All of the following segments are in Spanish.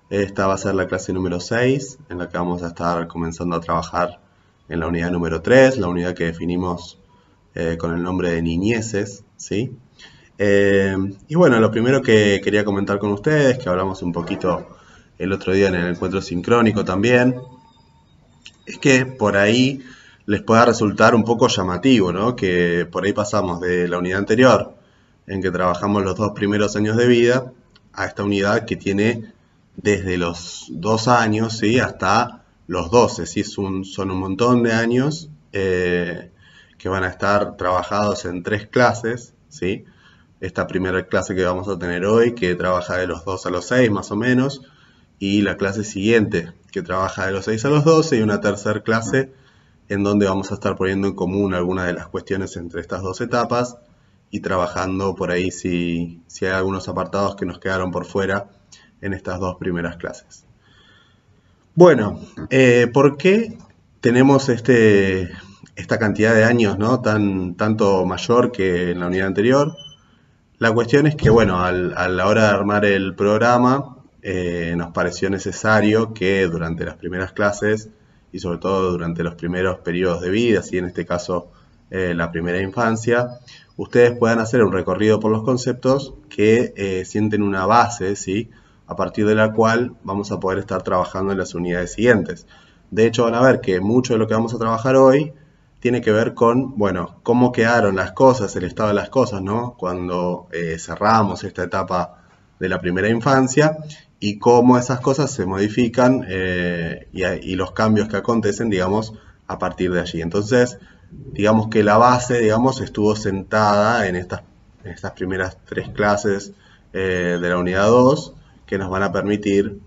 Esta va a ser la clase número 6, en la que vamos a estar comenzando a trabajar en la unidad número 3, la unidad que definimos con el nombre de niñeces, ¿sí? Y bueno, lo primero que quería comentar con ustedes, que hablamos un poquito el otro día en el encuentro sincrónico también, es que por ahí les pueda resultar un poco llamativo, ¿no? Que por ahí pasamos de la unidad anterior, en que trabajamos los 2 primeros años de vida, a esta unidad que tiene desde los 2 años, ¿sí? Hasta los 12, ¿sí? Son un montón de años que van a estar trabajados en 3 clases, ¿sí? Esta primera clase que vamos a tener hoy, que trabaja de los 2 a los 6 más o menos, y la clase siguiente, que trabaja de los 6 a los 12, y una tercera clase en donde vamos a estar poniendo en común algunas de las cuestiones entre estas 2 etapas y trabajando por ahí si hay algunos apartados que nos quedaron por fuera en estas 2 primeras clases. Bueno, ¿por qué tenemos esta cantidad de años, ¿no? tanto mayor que en la unidad anterior? La cuestión es que, bueno, a la hora de armar el programa, nos pareció necesario que durante las primeras clases y sobre todo durante los primeros periodos de vida, así en este caso la primera infancia, ustedes puedan hacer un recorrido por los conceptos que sienten una base, ¿sí? A partir de la cual vamos a poder estar trabajando en las unidades siguientes. De hecho, van a ver que mucho de lo que vamos a trabajar hoy tiene que ver con, bueno, cómo quedaron las cosas, el estado de las cosas, ¿no? Cuando cerramos esta etapa de la primera infancia y cómo esas cosas se modifican y los cambios que acontecen, digamos, a partir de allí. Entonces, digamos que la base, digamos, estuvo sentada en estas primeras 3 clases de la unidad 2 que nos van a permitir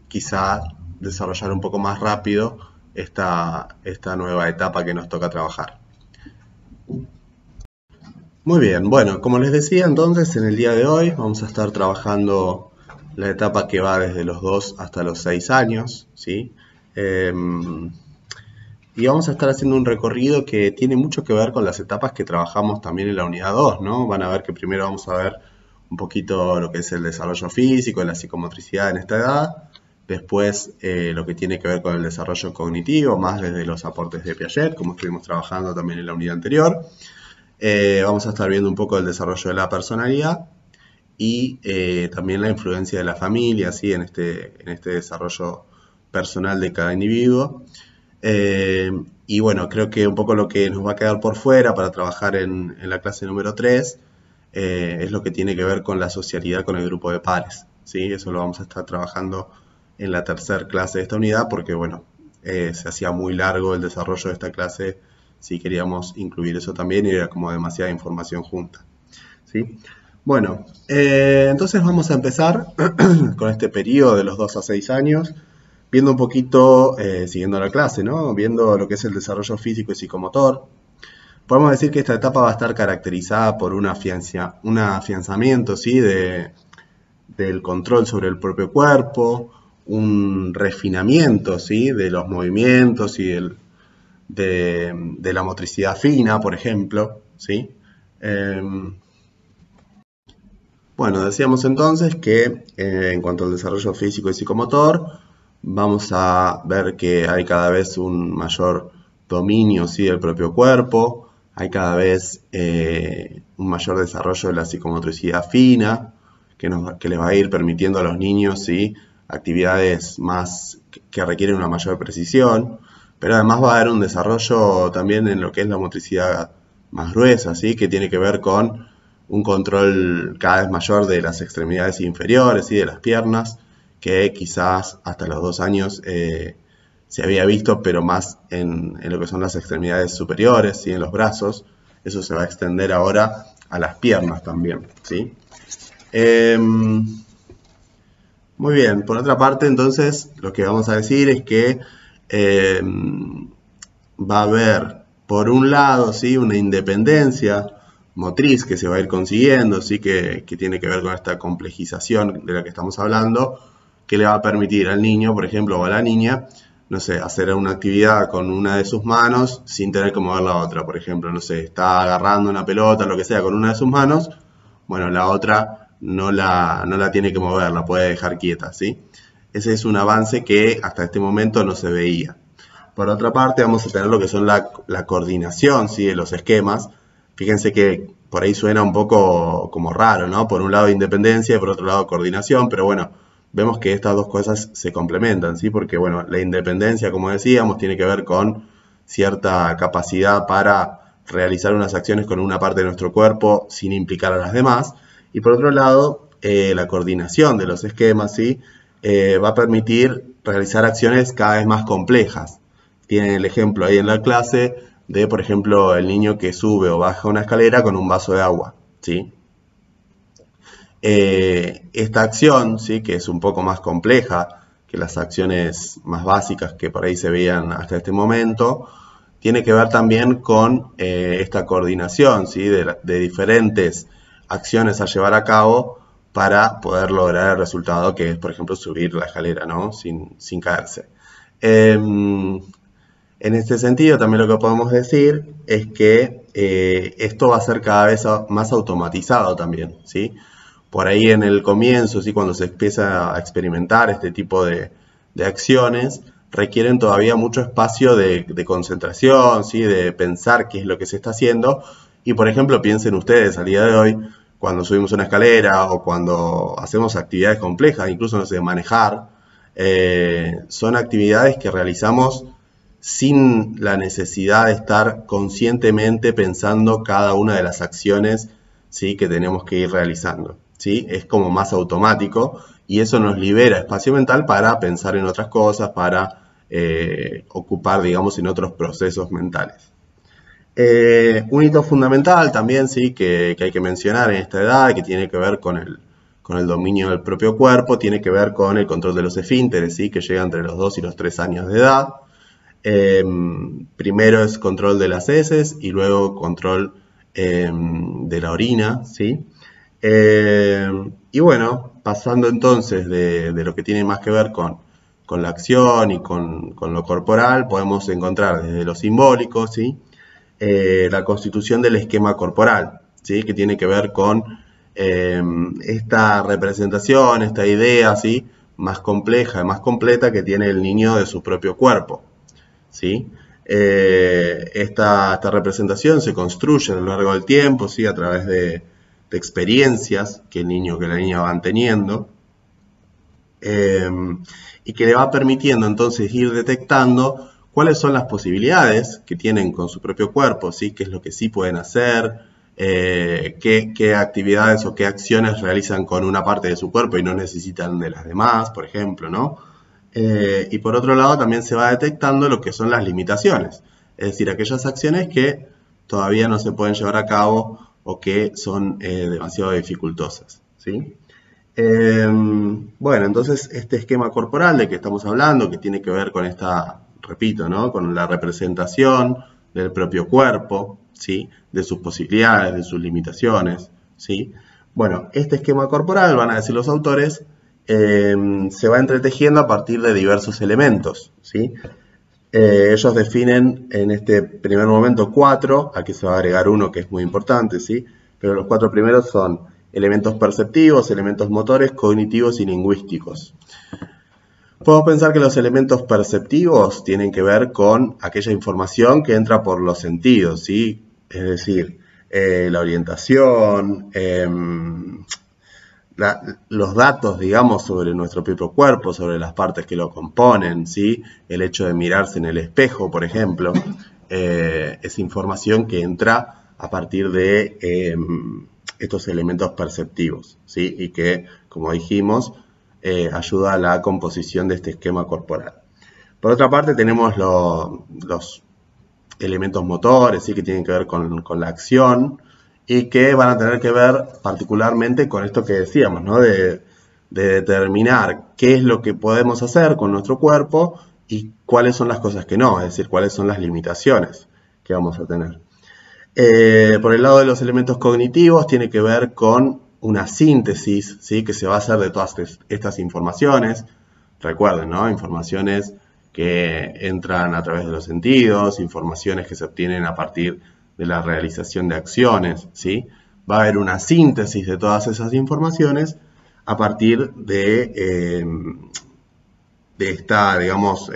quizá desarrollar un poco más rápido esta nueva etapa que nos toca trabajar. Muy bien, bueno, como les decía entonces, en el día de hoy vamos a estar trabajando la etapa que va desde los 2 hasta los 6 años, ¿sí? Y vamos a estar haciendo un recorrido que tiene mucho que ver con las etapas que trabajamos también en la unidad 2, ¿no? Van a ver que primero vamos a ver un poquito lo que es el desarrollo físico, la psicomotricidad en esta edad, después lo que tiene que ver con el desarrollo cognitivo, más desde los aportes de Piaget, como estuvimos trabajando también en la unidad anterior. Vamos a estar viendo un poco el desarrollo de la personalidad y también la influencia de la familia, ¿sí? en este desarrollo personal de cada individuo. Y bueno, creo que un poco lo que nos va a quedar por fuera para trabajar en la clase número 3 es lo que tiene que ver con la socialidad con el grupo de pares, ¿sí? Eso lo vamos a estar trabajando en la tercera clase de esta unidad porque, bueno, se hacía muy largo el desarrollo de esta clase si queríamos incluir eso también y era como demasiada información junta, ¿sí? Bueno, entonces vamos a empezar con este periodo de los 2 a 6 años, viendo un poquito, siguiendo la clase, ¿no? Viendo lo que es el desarrollo físico y psicomotor. Podemos decir que esta etapa va a estar caracterizada por un afianzamiento, ¿sí? del control sobre el propio cuerpo, un refinamiento, ¿sí? De los movimientos y de la motricidad fina, por ejemplo, ¿sí? Bueno, decíamos entonces que en cuanto al desarrollo físico y psicomotor, vamos a ver que hay cada vez un mayor dominio, ¿sí? del propio cuerpo, hay cada vez un mayor desarrollo de la psicomotricidad fina, que les va a ir permitiendo a los niños, ¿sí? actividades más que requieren una mayor precisión, pero además va a haber un desarrollo también en lo que es la motricidad más gruesa, ¿sí? que tiene que ver con un control cada vez mayor de las extremidades inferiores y de las piernas, que quizás hasta los 2 años se había visto, pero más en lo que son las extremidades superiores, ¿sí? en los brazos. Eso se va a extender ahora a las piernas también, ¿sí? Muy bien, por otra parte, entonces, lo que vamos a decir es que va a haber, por un lado, ¿sí? una independencia motriz que se va a ir consiguiendo, ¿sí? que tiene que ver con esta complejización de la que estamos hablando, que le va a permitir al niño, por ejemplo, o a la niña, no sé, hacer una actividad con una de sus manos sin tener que mover la otra. Por ejemplo, no sé, está agarrando una pelota, lo que sea, con una de sus manos, bueno, la otra no la tiene que mover, la puede dejar quieta, ¿sí? Ese es un avance que hasta este momento no se veía. Por otra parte, vamos a tener lo que son la coordinación, ¿sí?, de los esquemas. Fíjense que por ahí suena un poco como raro, ¿no? Por un lado independencia y por otro lado coordinación, pero bueno, vemos que estas dos cosas se complementan, ¿sí? Porque bueno, la independencia, como decíamos, tiene que ver con cierta capacidad para realizar unas acciones con una parte de nuestro cuerpo sin implicar a las demás. Y por otro lado, la coordinación de los esquemas, ¿sí?, va a permitir realizar acciones cada vez más complejas. Tienen el ejemplo ahí en la clase de, por ejemplo, el niño que sube o baja una escalera con un vaso de agua, ¿sí? Esta acción, ¿sí?, que es un poco más compleja que las acciones más básicas que por ahí se veían hasta este momento, tiene que ver también con esta coordinación, ¿sí?, de diferentes acciones a llevar a cabo para poder lograr el resultado que es, por ejemplo, subir la escalera, ¿no?, sin caerse. En este sentido, también lo que podemos decir es que esto va a ser cada vez más automatizado también, ¿sí? Por ahí en el comienzo, ¿sí?, cuando se empieza a experimentar este tipo de acciones, requieren todavía mucho espacio de concentración, ¿sí?, de pensar qué es lo que se está haciendo. Y por ejemplo, piensen ustedes al día de hoy, cuando subimos una escalera o cuando hacemos actividades complejas, incluso no sé, manejar, son actividades que realizamos sin la necesidad de estar conscientemente pensando cada una de las acciones, ¿sí?, que tenemos que ir realizando, ¿sí? Es como más automático y eso nos libera espacio mental para pensar en otras cosas, para ocupar, digamos, en otros procesos mentales. Un hito fundamental también, sí, que hay que mencionar en esta edad, que tiene que ver con el dominio del propio cuerpo, tiene que ver con el control de los esfínteres, ¿sí?, que llega entre los 2 y los 3 años de edad. Primero es control de las heces y luego control de la orina, ¿sí? Y bueno, pasando entonces de lo que tiene más que ver con la acción y con lo corporal, podemos encontrar desde lo simbólico, ¿sí?, la constitución del esquema corporal, ¿sí?, que tiene que ver con esta representación, esta idea, ¿sí?, más compleja, más completa que tiene el niño de su propio cuerpo, ¿sí? Esta representación se construye a lo largo del tiempo, ¿sí?, a través de experiencias que el niño que la niña van teniendo, y que le va permitiendo entonces ir detectando cuáles son las posibilidades que tienen con su propio cuerpo, ¿sí?, qué es lo que sí pueden hacer, qué actividades o qué acciones realizan con una parte de su cuerpo y no necesitan de las demás, por ejemplo, ¿no? Y por otro lado también se va detectando lo que son las limitaciones, es decir, aquellas acciones que todavía no se pueden llevar a cabo o que son demasiado dificultosas, ¿sí? Bueno, entonces este esquema corporal de que estamos hablando, que tiene que ver con esta, repito, ¿no?, con la representación del propio cuerpo, ¿sí?, de sus posibilidades, de sus limitaciones, ¿sí? Bueno, este esquema corporal, van a decir los autores, se va entretejiendo a partir de diversos elementos, ¿sí? Ellos definen en este primer momento 4, aquí se va a agregar uno que es muy importante, ¿sí?, pero los 4 primeros son elementos perceptivos, elementos motores, cognitivos y lingüísticos. Podemos pensar que los elementos perceptivos tienen que ver con aquella información que entra por los sentidos, ¿sí? Es decir, la orientación, los datos, digamos, sobre nuestro propio cuerpo, sobre las partes que lo componen, ¿sí? El hecho de mirarse en el espejo, por ejemplo, es información que entra a partir de estos elementos perceptivos, ¿sí?, y que, como dijimos, ayuda a la composición de este esquema corporal. Por otra parte, tenemos los elementos motores, ¿sí?, que tienen que ver con la acción y que van a tener que ver particularmente con esto que decíamos, ¿no?, de determinar qué es lo que podemos hacer con nuestro cuerpo y cuáles son las cosas que no, es decir, cuáles son las limitaciones que vamos a tener. Por el lado de los elementos cognitivos, tiene que ver con una síntesis, ¿sí?, que se va a hacer de todas estas informaciones. Recuerden, ¿no?, informaciones que entran a través de los sentidos, informaciones que se obtienen a partir de la realización de acciones, ¿sí? va a haber una síntesis de todas esas informaciones a partir de esta, digamos,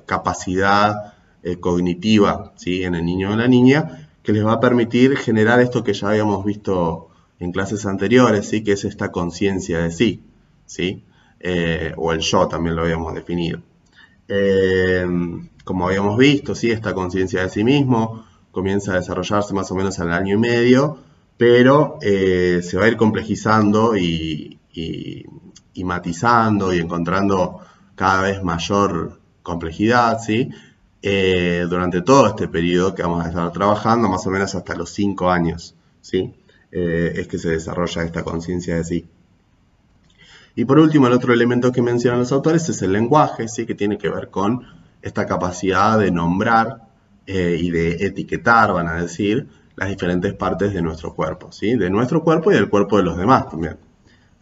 capacidad cognitiva, ¿sí?, en el niño o la niña, que les va a permitir generar esto que ya habíamos visto en clases anteriores, ¿sí?, que es esta conciencia de sí, ¿sí? O el yo también lo habíamos definido. Como habíamos visto, ¿sí?, esta conciencia de sí mismo comienza a desarrollarse más o menos al año y medio, pero se va a ir complejizando y matizando y encontrando cada vez mayor complejidad, ¿sí?, durante todo este periodo que vamos a estar trabajando, más o menos hasta los 5 años, ¿sí? Es que se desarrolla esta conciencia de sí. Y por último, el otro elemento que mencionan los autores es el lenguaje, ¿sí?, que tiene que ver con esta capacidad de nombrar y de etiquetar, van a decir, las diferentes partes de nuestro cuerpo, ¿sí?, de nuestro cuerpo y del cuerpo de los demás también.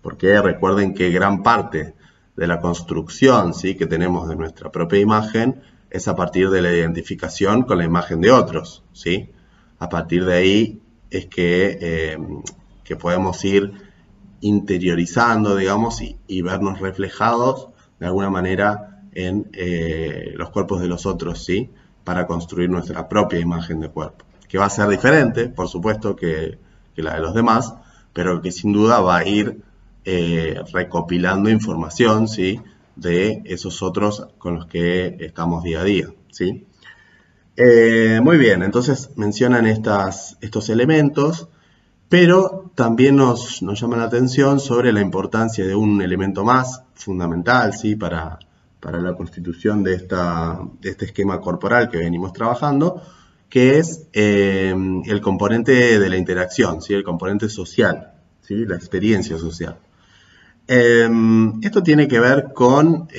Porque recuerden que gran parte de la construcción, ¿sí?, que tenemos de nuestra propia imagen es a partir de la identificación con la imagen de otros, ¿sí? A partir de ahí es que podemos ir interiorizando, digamos, y vernos reflejados de alguna manera en los cuerpos de los otros, ¿sí?, para construir nuestra propia imagen de cuerpo, que va a ser diferente, por supuesto, que la de los demás, pero que sin duda va a ir recopilando información, ¿sí?, de esos otros con los que estamos día a día, ¿sí? Muy bien, entonces mencionan estos elementos, pero también nos llama la atención sobre la importancia de un elemento más fundamental, ¿sí?, para la constitución de este esquema corporal que venimos trabajando, que es el componente de la interacción, ¿sí?, el componente social, ¿sí?, la experiencia social. Esto tiene que ver con,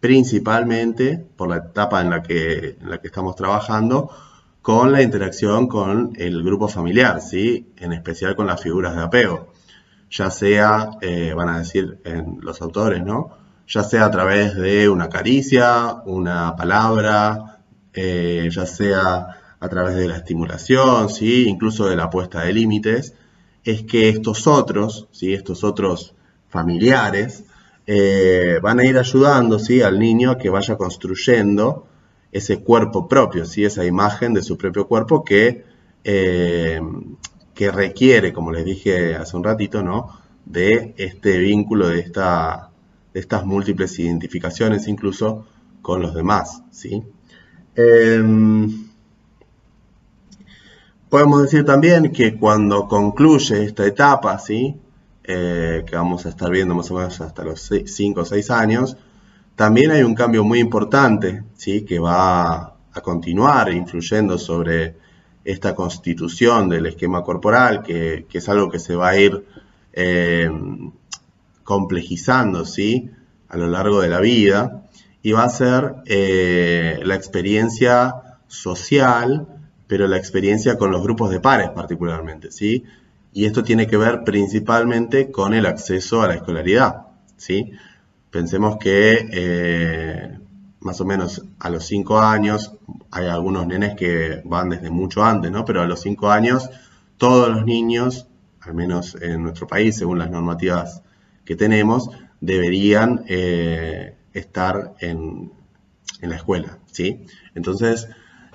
principalmente, por la etapa en la que estamos trabajando, con la interacción con el grupo familiar, ¿sí?, en especial con las figuras de apego, ya sea, van a decir los autores, ¿no?, ya sea a través de una caricia, una palabra, ya sea a través de la estimulación, ¿sí?, incluso de la puesta de límites, es que estos otros, ¿sí?, estos otros familiares, van a ir ayudando, ¿sí?, al niño a que vaya construyendo ese cuerpo propio, ¿sí?, esa imagen de su propio cuerpo que requiere, como les dije hace un ratito, ¿no?, de este vínculo, de estas múltiples identificaciones incluso con los demás, ¿sí? Podemos decir también que cuando concluye esta etapa, ¿sí?, que vamos a estar viendo más o menos hasta los 5 o 6 años, también hay un cambio muy importante, ¿sí?, que va a continuar influyendo sobre esta constitución del esquema corporal, que es algo que se va a ir complejizando, ¿sí?, a lo largo de la vida, y va a ser la experiencia social, pero la experiencia con los grupos de pares particularmente, ¿sí? Y esto tiene que ver principalmente con el acceso a la escolaridad, ¿sí? Pensemos que más o menos a los 5 años, hay algunos nenes que van desde mucho antes, ¿no?, pero a los 5 años todos los niños, al menos en nuestro país, según las normativas que tenemos, deberían estar en la escuela, ¿sí? Entonces,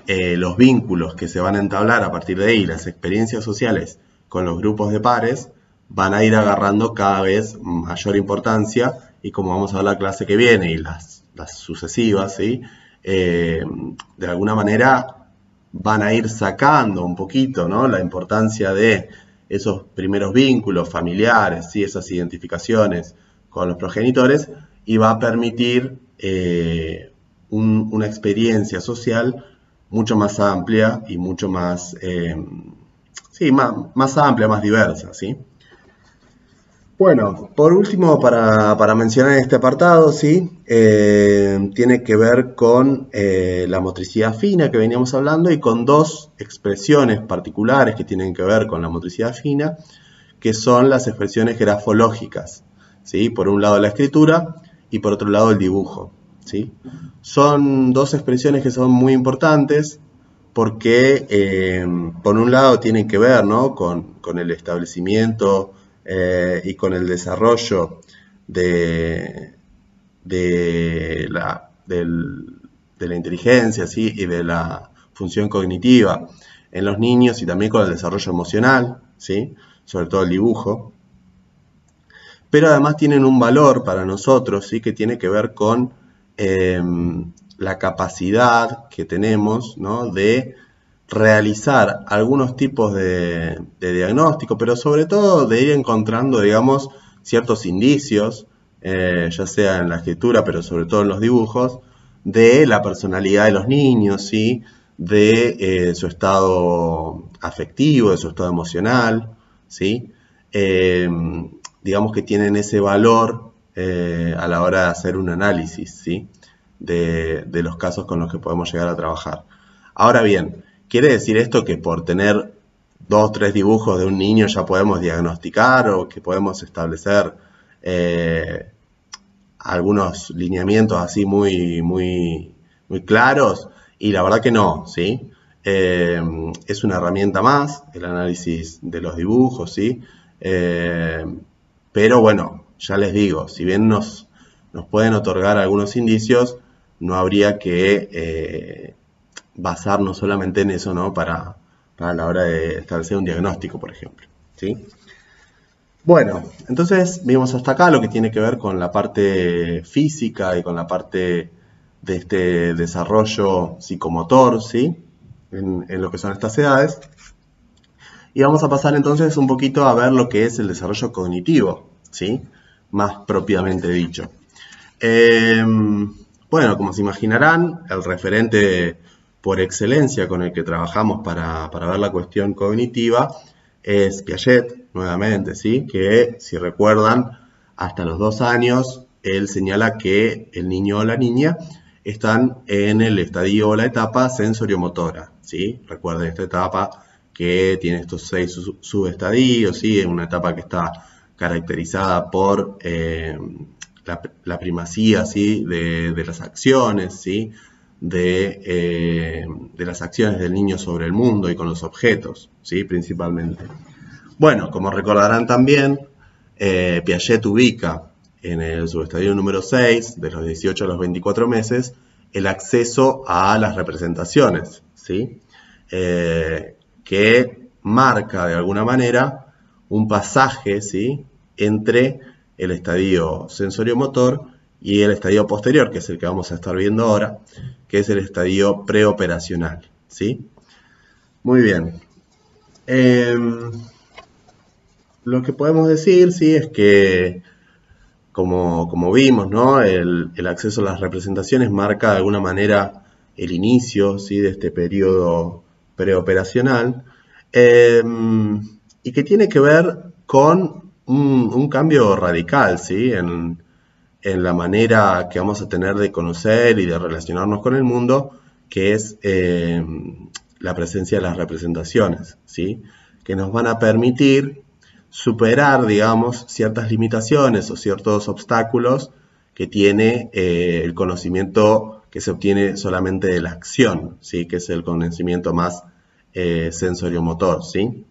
los vínculos que se van a entablar a partir de ahí, las experiencias sociales con los grupos de pares, van a ir agarrando cada vez mayor importancia, y como vamos a ver la clase que viene y las sucesivas, ¿sí?, de alguna manera van a ir sacando un poquito, ¿no?, la importancia de esos primeros vínculos familiares, ¿sí?, esas identificaciones con los progenitores, y va a permitir una experiencia social mucho más amplia y mucho más, más amplia, más diversa, ¿sí? Bueno, por último, para mencionar este apartado, ¿sí?, tiene que ver con la motricidad fina que veníamos hablando, y con dos expresiones particulares que tienen que ver con la motricidad fina, que son las expresiones grafológicas, ¿sí? Por un lado la escritura y por otro lado el dibujo, ¿sí? Son dos expresiones que son muy importantes porque por un lado tienen que ver, ¿no?, con el establecimiento y con el desarrollo de la inteligencia, ¿sí?, y de la función cognitiva en los niños, y también con el desarrollo emocional, ¿sí?, sobre todo el dibujo. Pero además tienen un valor para nosotros, ¿sí?, que tiene que ver con la capacidad que tenemos, ¿no?, de realizar algunos tipos de diagnóstico, pero sobre todo de ir encontrando, digamos, ciertos indicios, ya sea en la escritura, pero sobre todo en los dibujos, de la personalidad de los niños, ¿sí?, de su estado afectivo, de su estado emocional, ¿sí? Digamos que tienen ese valor a la hora de hacer un análisis, ¿sí?, de los casos con los que podemos llegar a trabajar. Ahora bien, ¿quiere decir esto que por tener 2 o 3 dibujos de un niño ya podemos diagnosticar o que podemos establecer algunos lineamientos así muy claros? Y la verdad que no, ¿sí? Es una herramienta más, el análisis de los dibujos, ¿sí? Pero bueno, ya les digo, si bien nos pueden otorgar algunos indicios, no habría que basarnos solamente en eso, ¿no?, para la hora de establecer un diagnóstico, por ejemplo, ¿sí? Bueno, entonces vimos hasta acá lo que tiene que ver con la parte física y con la parte de este desarrollo psicomotor, ¿sí?, en lo que son estas edades. Y vamos a pasar entonces un poquito a ver lo que es el desarrollo cognitivo, ¿sí?, más propiamente dicho. Bueno, como se imaginarán, el referente por excelencia con el que trabajamos para ver la cuestión cognitiva es Piaget, nuevamente, ¿sí?, que, si recuerdan, hasta los 2 años, él señala que el niño o la niña están en el estadio o la etapa sensoriomotora, ¿sí? Recuerden esta etapa que tiene estos 6 subestadios, ¿sí? Es una etapa que está caracterizada por la primacía, ¿sí?, de las acciones, ¿sí?, de las acciones del niño sobre el mundo y con los objetos, ¿sí?, principalmente. Bueno, como recordarán también, Piaget ubica en el subestadio número 6, de los 18 a los 24 meses, el acceso a las representaciones, ¿sí?, que marca de alguna manera un pasaje, ¿sí?, entre el estadio sensoriomotor y el estadio posterior, que es el que vamos a estar viendo ahora, que es el estadio preoperacional, ¿sí? Muy bien. Lo que podemos decir, sí, es que, como vimos, ¿no?, el acceso a las representaciones marca de alguna manera el inicio, ¿sí?, de este periodo preoperacional, y que tiene que ver con un cambio radical, ¿sí?, en la manera que vamos a tener de conocer y de relacionarnos con el mundo, que es la presencia de las representaciones, ¿sí?, que nos van a permitir superar, digamos, ciertas limitaciones o ciertos obstáculos que tiene el conocimiento que se obtiene solamente de la acción, ¿sí?, que es el conocimiento más sensoriomotor, ¿sí?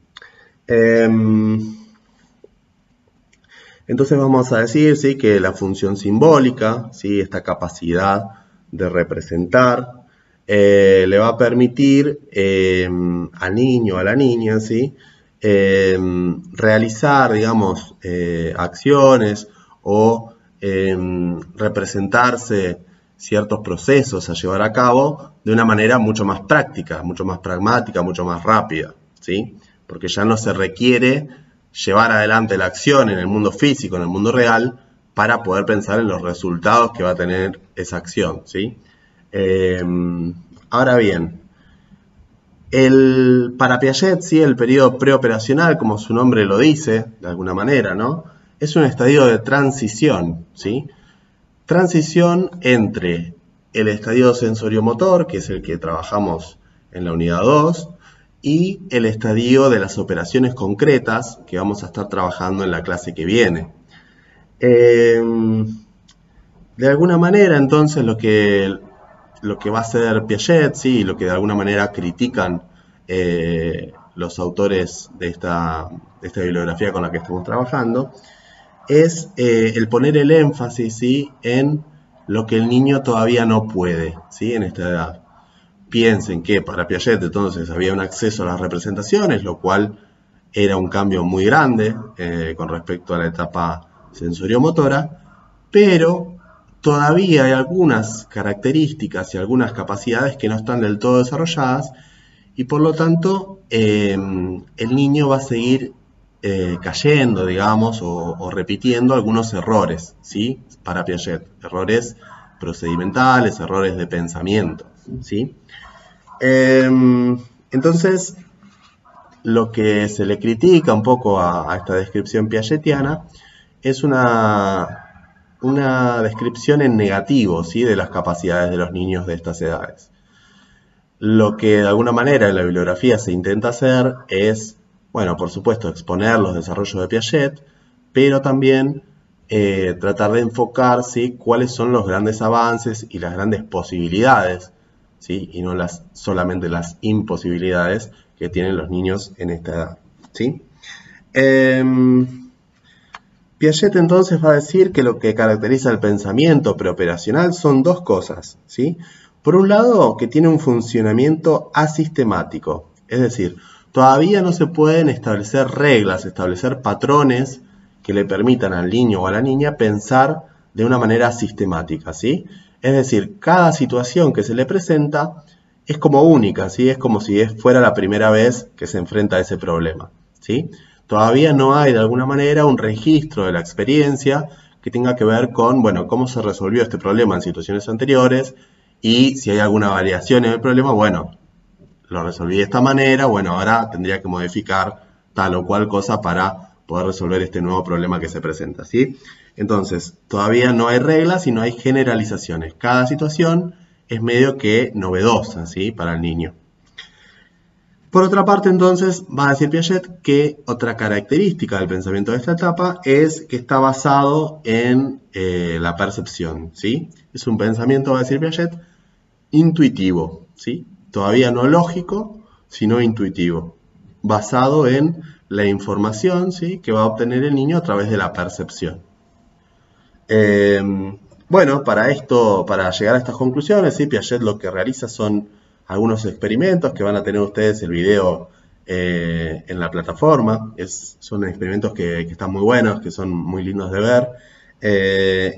Entonces vamos a decir, ¿sí?, que la función simbólica, ¿sí?, esta capacidad de representar, le va a permitir al niño o a la niña, ¿sí?, realizar, digamos, acciones o representarse ciertos procesos a llevar a cabo de una manera mucho más práctica, mucho más pragmática, mucho más rápida, ¿sí?, porque ya no se requiere llevar adelante la acción en el mundo físico, en el mundo real, para poder pensar en los resultados que va a tener esa acción, ¿sí? Ahora bien, para Piaget, ¿sí?, el periodo preoperacional, como su nombre lo dice, de alguna manera, ¿no?, es un estadio de transición, ¿sí? Transición entre el estadio sensoriomotor, que es el que trabajamos en la unidad 2, y el estadio de las operaciones concretas que vamos a estar trabajando en la clase que viene. De alguna manera, entonces, lo que lo que va a hacer Piaget, ¿sí? Lo que de alguna manera critican los autores de esta bibliografía con la que estamos trabajando, es el poner el énfasis, ¿sí? En lo que el niño todavía no puede, ¿sí? En esta edad. Piensen que para Piaget entonces había un acceso a las representaciones, lo cual era un cambio muy grande con respecto a la etapa sensoriomotora, pero todavía hay algunas características y algunas capacidades que no están del todo desarrolladas y por lo tanto el niño va a seguir cayendo, digamos, o repitiendo algunos errores, ¿sí? Para Piaget, errores procedimentales, errores de pensamiento, ¿sí? Entonces, lo que se le critica un poco a esta descripción piagetiana es una descripción en negativo, ¿sí? De las capacidades de los niños de estas edades. Lo que de alguna manera en la bibliografía se intenta hacer es, bueno, por supuesto, exponer los desarrollos de Piaget, pero también tratar de enfocar, ¿sí? Cuáles son los grandes avances y las grandes posibilidades, ¿sí? Y no solamente las imposibilidades que tienen los niños en esta edad, ¿sí? Piaget entonces va a decir que lo que caracteriza el pensamiento preoperacional son dos cosas, ¿sí? Por un lado, que tiene un funcionamiento asistemático, es decir, todavía no se pueden establecer reglas, establecer patrones que le permitan al niño o a la niña pensar de una manera sistemática, ¿sí? Es decir, cada situación que se le presenta es como única, ¿sí? Es como si fuera la primera vez que se enfrenta a ese problema, ¿sí? Todavía no hay de alguna manera un registro de la experiencia que tenga que ver con, bueno, cómo se resolvió este problema en situaciones anteriores y si hay alguna variación en el problema, bueno, lo resolví de esta manera, bueno, ahora tendría que modificar tal o cual cosa para poder resolver este nuevo problema que se presenta, ¿sí? Entonces, todavía no hay reglas y no hay generalizaciones. Cada situación es medio que novedosa, ¿sí? Para el niño. Por otra parte, entonces, va a decir Piaget que otra característica del pensamiento de esta etapa es que está basado en la percepción, ¿sí? Es un pensamiento, va a decir Piaget, intuitivo, ¿sí? Todavía no lógico, sino intuitivo, basado en la información, ¿sí? Que va a obtener el niño a través de la percepción. Bueno, para esto, para llegar a estas conclusiones, ¿sí? Piaget lo que realiza son algunos experimentos que van a tener ustedes el video en la plataforma. Son experimentos que están muy buenos, que son muy lindos de ver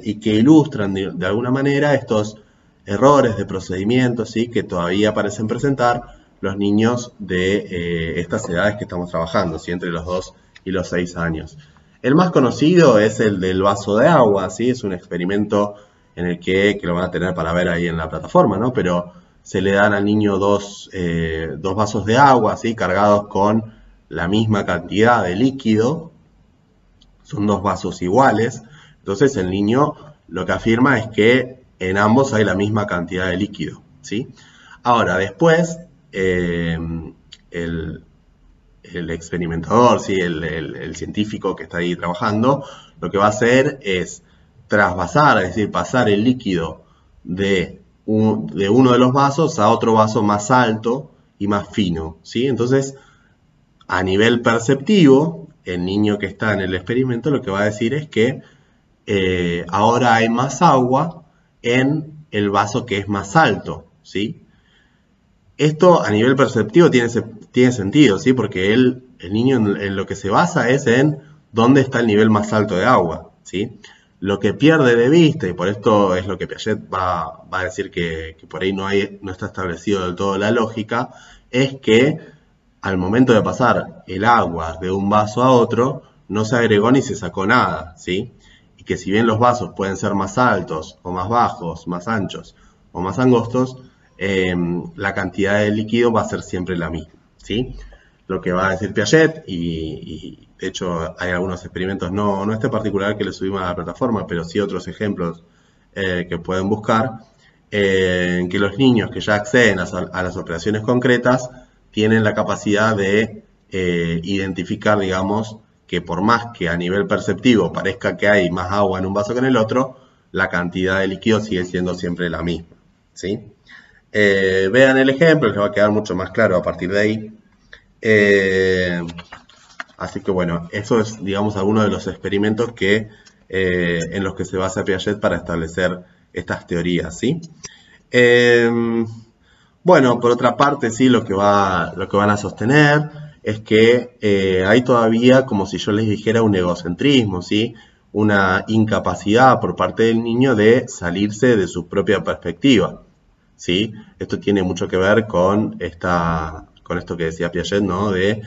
y que ilustran de alguna manera estos errores de procedimiento, ¿sí? Que todavía parecen presentar los niños de estas edades que estamos trabajando, ¿sí? Entre los 2 y los 6 años. El más conocido es el del vaso de agua, ¿sí? Es un experimento en el que lo van a tener para ver ahí en la plataforma, ¿no? Pero se le dan al niño dos vasos de agua, ¿sí? Cargados con la misma cantidad de líquido. Son dos vasos iguales. Entonces el niño lo que afirma es que en ambos hay la misma cantidad de líquido, ¿sí? Ahora, después, el experimentador, ¿sí? el científico que está ahí trabajando, lo que va a hacer es trasvasar, es decir, pasar el líquido de uno de los vasos a otro vaso más alto y más fino, ¿sí? Entonces, a nivel perceptivo, el niño que está en el experimento lo que va a decir es que ahora hay más agua en el vaso que es más alto, ¿sí? Esto a nivel perceptivo tiene sentido, ¿sí? Porque el niño en lo que se basa es en dónde está el nivel más alto de agua, ¿sí? Lo que pierde de vista, y por esto es lo que Piaget va a decir que por ahí no está establecido del todo la lógica, es que al momento de pasar el agua de un vaso a otro, no se agregó ni se sacó nada, ¿sí? Y que si bien los vasos pueden ser más altos o más bajos, más anchos o más angostos, la cantidad de líquido va a ser siempre la misma, ¿sí? Lo que va a decir Piaget, y de hecho hay algunos experimentos, no este particular que le subimos a la plataforma, pero sí otros ejemplos que pueden buscar, en que los niños que ya acceden a las operaciones concretas tienen la capacidad de identificar, digamos, que por más que a nivel perceptivo parezca que hay más agua en un vaso que en el otro, la cantidad de líquido sigue siendo siempre la misma, ¿sí? Vean el ejemplo, les va a quedar mucho más claro a partir de ahí. Así que bueno, eso es, digamos, algunos de los experimentos en los que se basa Piaget para establecer estas teorías, ¿sí? Bueno, por otra parte, sí, lo que van a sostener es que hay todavía, como si yo les dijera, un egocentrismo, ¿sí? Una incapacidad por parte del niño de salirse de su propia perspectiva, ¿sí? Esto tiene mucho que ver con esto que decía Piaget, ¿no? De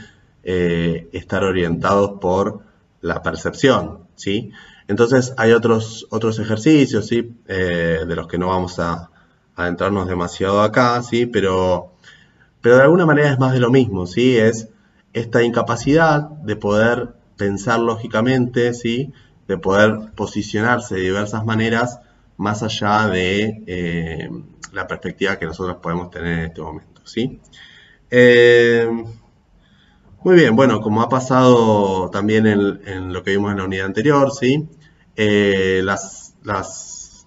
estar orientados por la percepción, ¿sí? Entonces hay otros ejercicios, ¿sí? De los que no vamos a adentrarnos demasiado acá, ¿sí? Pero de alguna manera es más de lo mismo, ¿sí? Es esta incapacidad de poder pensar lógicamente, ¿sí? De poder posicionarse de diversas maneras más allá de la perspectiva que nosotros podemos tener en este momento, ¿sí? Eh, Muy bien, bueno, como ha pasado también en lo que vimos en la unidad anterior, ¿sí? Las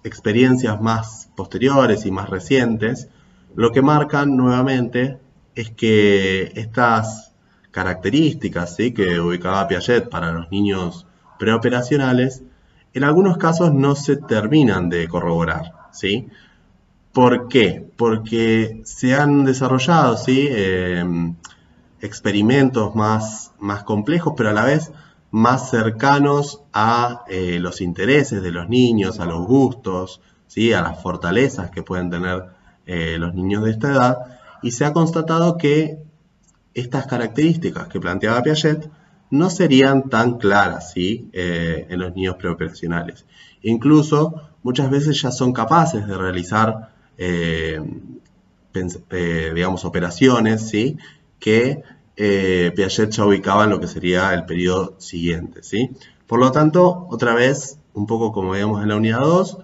experiencias más posteriores y más recientes, lo que marcan nuevamente es que estas características, ¿sí? Que ubicaba Piaget para los niños preoperacionales, en algunos casos no se terminan de corroborar, ¿sí? ¿Por qué? Porque se han desarrollado, ¿sí? Experimentos más complejos, pero a la vez más cercanos a los intereses de los niños, a los gustos, ¿sí? A las fortalezas que pueden tener los niños de esta edad, y se ha constatado que estas características que planteaba Piaget no serían tan claras, ¿sí? En los niños preoperacionales. Incluso muchas veces ya son capaces de realizar digamos, operaciones, ¿sí? Que Piaget ya ubicaba en lo que sería el periodo siguiente, ¿sí? Por lo tanto, otra vez, un poco como veíamos en la unidad 2,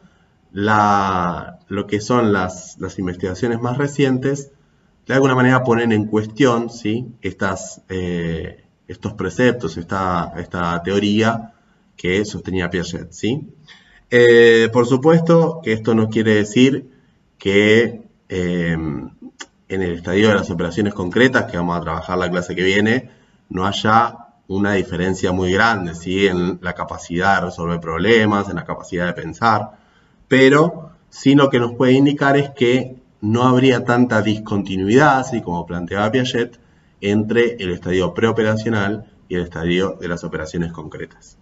lo que son las investigaciones más recientes, de alguna manera ponen en cuestión, ¿sí? Estos preceptos, esta teoría que sostenía Piaget, ¿sí? Por supuesto que esto no quiere decir que en el estadio de las operaciones concretas, que vamos a trabajar la clase que viene, no haya una diferencia muy grande, ¿sí? En la capacidad de resolver problemas, en la capacidad de pensar, pero sí lo que nos puede indicar es que no habría tanta discontinuidad, así como planteaba Piaget, entre el estadio preoperacional y el estadio de las operaciones concretas.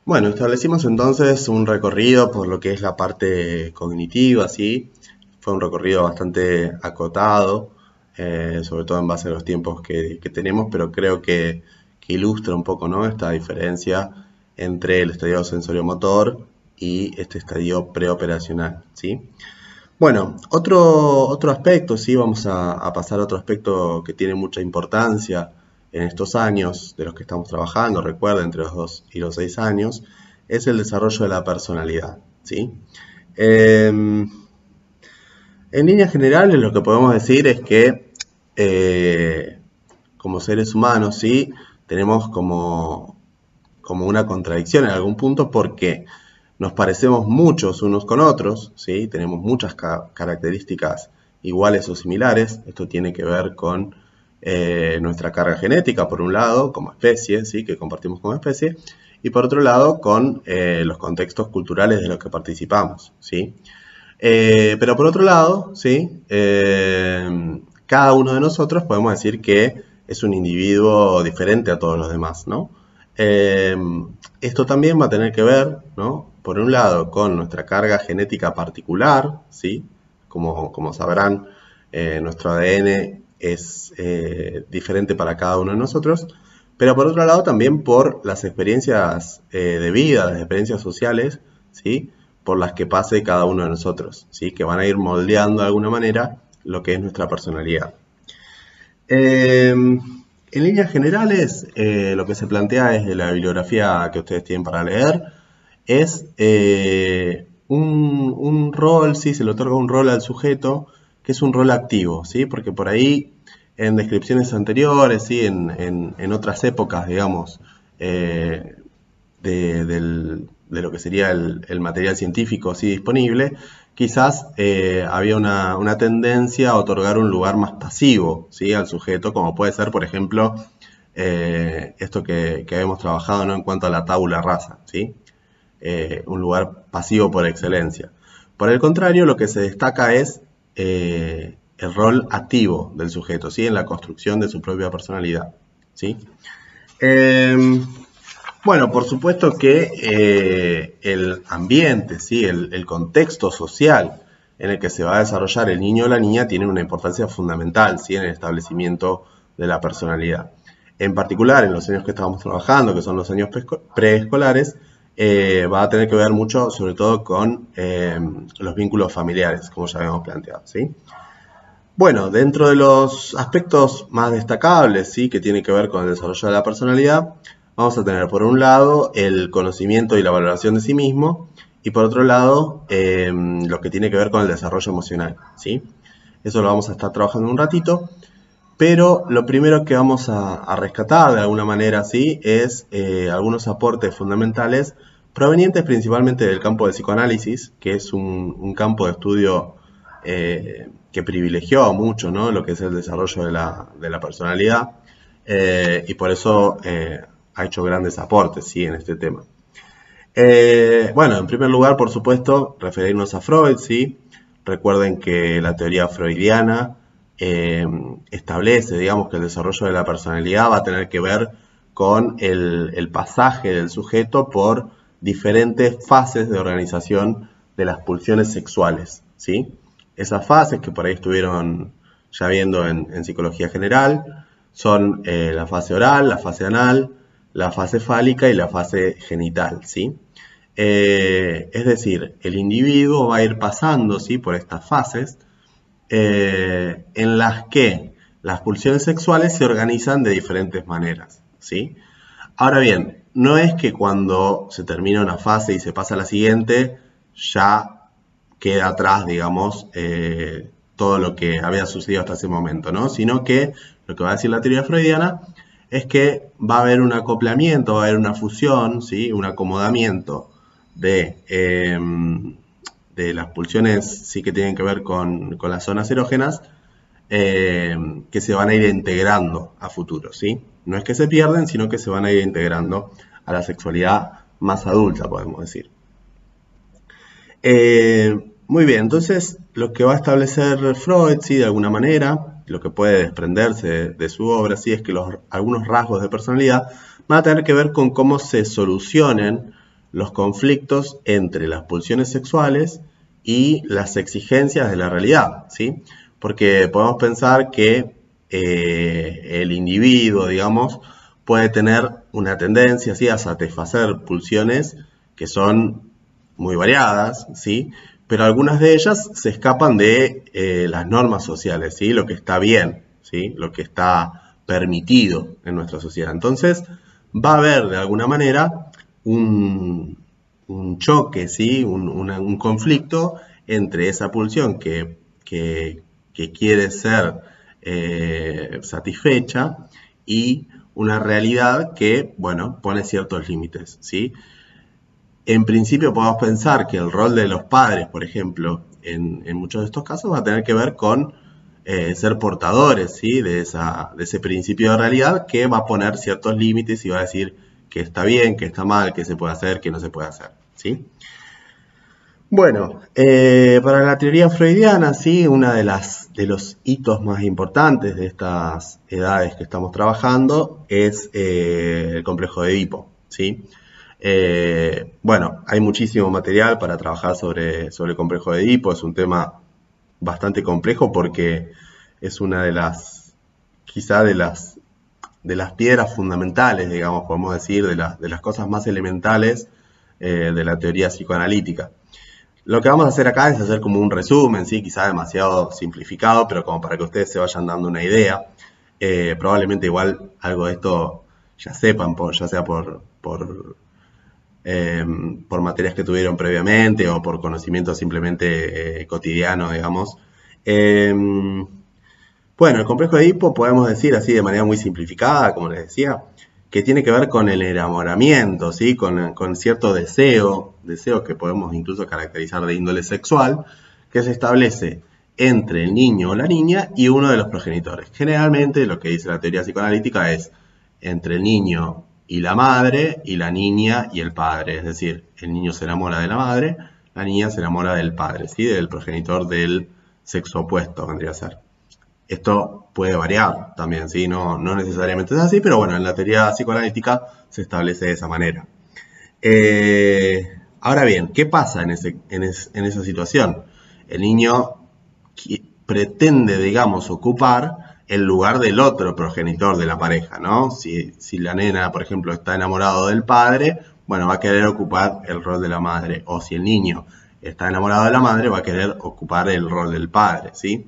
Bueno, establecimos entonces un recorrido por lo que es la parte cognitiva, ¿sí? Fue un recorrido bastante acotado, sobre todo en base a los tiempos que tenemos, pero creo que ilustra un poco, ¿no? Esta diferencia entre el estadio sensoriomotor y este estadio preoperacional, ¿sí? Bueno, otro aspecto, sí, vamos a pasar a otro aspecto que tiene mucha importancia en estos años de los que estamos trabajando, recuerden, entre los 2 y los 6 años, es el desarrollo de la personalidad, ¿sí? En líneas generales lo que podemos decir es que como seres humanos, ¿sí? Tenemos como una contradicción en algún punto porque nos parecemos muchos unos con otros, ¿sí? Tenemos muchas características iguales o similares. Esto tiene que ver con nuestra carga genética, por un lado, como especie, ¿sí? Que compartimos como especie, y por otro lado, con los contextos culturales de los que participamos, ¿sí? Pero por otro lado, ¿sí? Cada uno de nosotros podemos decir que es un individuo diferente a todos los demás, ¿no? Esto también va a tener que ver, ¿no? Por un lado, con nuestra carga genética particular, ¿sí? Como sabrán, nuestro ADN es diferente para cada uno de nosotros, pero por otro lado también por las experiencias de vida, las experiencias sociales, ¿sí? Por las que pase cada uno de nosotros, ¿sí? Que van a ir moldeando de alguna manera lo que es nuestra personalidad. En líneas generales, lo que se plantea desde la bibliografía que ustedes tienen para leer es un rol, ¿sí? Se le otorga un rol al sujeto que es un rol activo, ¿sí? Porque por ahí en descripciones anteriores, ¿sí? En otras épocas, digamos, del de lo que sería el material científico así disponible, quizás había una tendencia a otorgar un lugar más pasivo, ¿sí?, al sujeto, como puede ser, por ejemplo, esto que habíamos trabajado, ¿no?, en cuanto a la tabula rasa, ¿sí? Un lugar pasivo por excelencia. Por el contrario, lo que se destaca es el rol activo del sujeto, ¿sí?, en la construcción de su propia personalidad, ¿sí? Bueno, por supuesto que el ambiente, ¿sí?, el contexto social en el que se va a desarrollar el niño o la niña tiene una importancia fundamental, ¿sí?, en el establecimiento de la personalidad. En particular, en los años que estamos trabajando, que son los años preescolares, va a tener que ver mucho, sobre todo, con los vínculos familiares, como ya habíamos planteado, ¿sí? Bueno, dentro de los aspectos más destacables, ¿sí?, que tienen que ver con el desarrollo de la personalidad, vamos a tener por un lado el conocimiento y la valoración de sí mismo, y por otro lado lo que tiene que ver con el desarrollo emocional, ¿sí? Eso lo vamos a estar trabajando un ratito, pero lo primero que vamos a rescatar de alguna manera, ¿sí?, es algunos aportes fundamentales provenientes principalmente del campo del psicoanálisis, que es un campo de estudio que privilegió mucho, ¿no?, lo que es el desarrollo de la personalidad, y por eso ha hecho grandes aportes, ¿sí?, en este tema. Bueno, en primer lugar, por supuesto, referirnos a Freud, ¿sí? Recuerden que la teoría freudiana establece, digamos, que el desarrollo de la personalidad va a tener que ver con el pasaje del sujeto por diferentes fases de organización de las pulsiones sexuales, ¿sí? Esas fases que por ahí estuvieron ya viendo en psicología general son la fase oral, la fase anal, la fase fálica y la fase genital, ¿sí? Es decir, el individuo va a ir pasando, ¿sí?, por estas fases en las que las pulsiones sexuales se organizan de diferentes maneras, ¿sí? Ahora bien, no es que cuando se termina una fase y se pasa a la siguiente, ya queda atrás, digamos, todo lo que había sucedido hasta ese momento, ¿no? Sino que lo que va a decir la teoría freudiana es que va a haber un acoplamiento, va a haber una fusión, ¿sí?, un acomodamiento de las pulsiones, sí, que tienen que ver con las zonas erógenas, que se van a ir integrando a futuro, ¿sí? No es que se pierden, sino que se van a ir integrando a la sexualidad más adulta, podemos decir. Muy bien, entonces lo que va a establecer Freud, ¿sí?, de alguna manera, lo que puede desprenderse de su obra, ¿sí?, es que algunos rasgos de personalidad van a tener que ver con cómo se solucionen los conflictos entre las pulsiones sexuales y las exigencias de la realidad, ¿sí? Porque podemos pensar que el individuo, digamos, puede tener una tendencia, ¿sí?, a satisfacer pulsiones que son muy variadas, ¿sí?, pero algunas de ellas se escapan de las normas sociales, ¿sí?, lo que está bien, ¿sí?, lo que está permitido en nuestra sociedad. Entonces, va a haber de alguna manera un choque, ¿sí?, un conflicto entre esa pulsión que quiere ser satisfecha y una realidad que, bueno, pone ciertos límites, ¿sí? En principio podemos pensar que el rol de los padres, por ejemplo, en muchos de estos casos va a tener que ver con ser portadores, ¿sí?, de ese principio de realidad que va a poner ciertos límites y va a decir que está bien, que está mal, que se puede hacer, que no se puede hacer, ¿sí? Bueno, para la teoría freudiana, ¿sí?, una de los hitos más importantes de estas edades que estamos trabajando es el complejo de Edipo, ¿sí? Bueno, hay muchísimo material para trabajar sobre el complejo de Edipo. Es un tema bastante complejo porque es una de las, quizá de las piedras fundamentales, digamos, podemos decir, de las cosas más elementales de la teoría psicoanalítica. Lo que vamos a hacer acá es hacer como un resumen, ¿sí?, quizá demasiado simplificado, pero como para que ustedes se vayan dando una idea. Probablemente igual algo de esto ya sepan, ya sea por materias que tuvieron previamente o por conocimiento simplemente cotidiano, digamos. Bueno, el complejo de Edipo podemos decir así de manera muy simplificada, como les decía, que tiene que ver con el enamoramiento, ¿sí? Con cierto deseo que podemos incluso caracterizar de índole sexual, que se establece entre el niño o la niña y uno de los progenitores. Generalmente lo que dice la teoría psicoanalítica es entre el niño y la madre, y la niña y el padre. Es decir, el niño se enamora de la madre, la niña se enamora del padre, ¿sí? Del progenitor del sexo opuesto, vendría a ser. Esto puede variar también, ¿sí? No necesariamente es así, pero bueno, en la teoría psicoanalítica se establece de esa manera. Ahora bien, ¿qué pasa en esa situación? El niño pretende, digamos, ocupar el lugar del otro progenitor de la pareja, ¿no? Si la nena, por ejemplo, está enamorado del padre, bueno, va a querer ocupar el rol de la madre. O si el niño está enamorado de la madre, va a querer ocupar el rol del padre, ¿sí?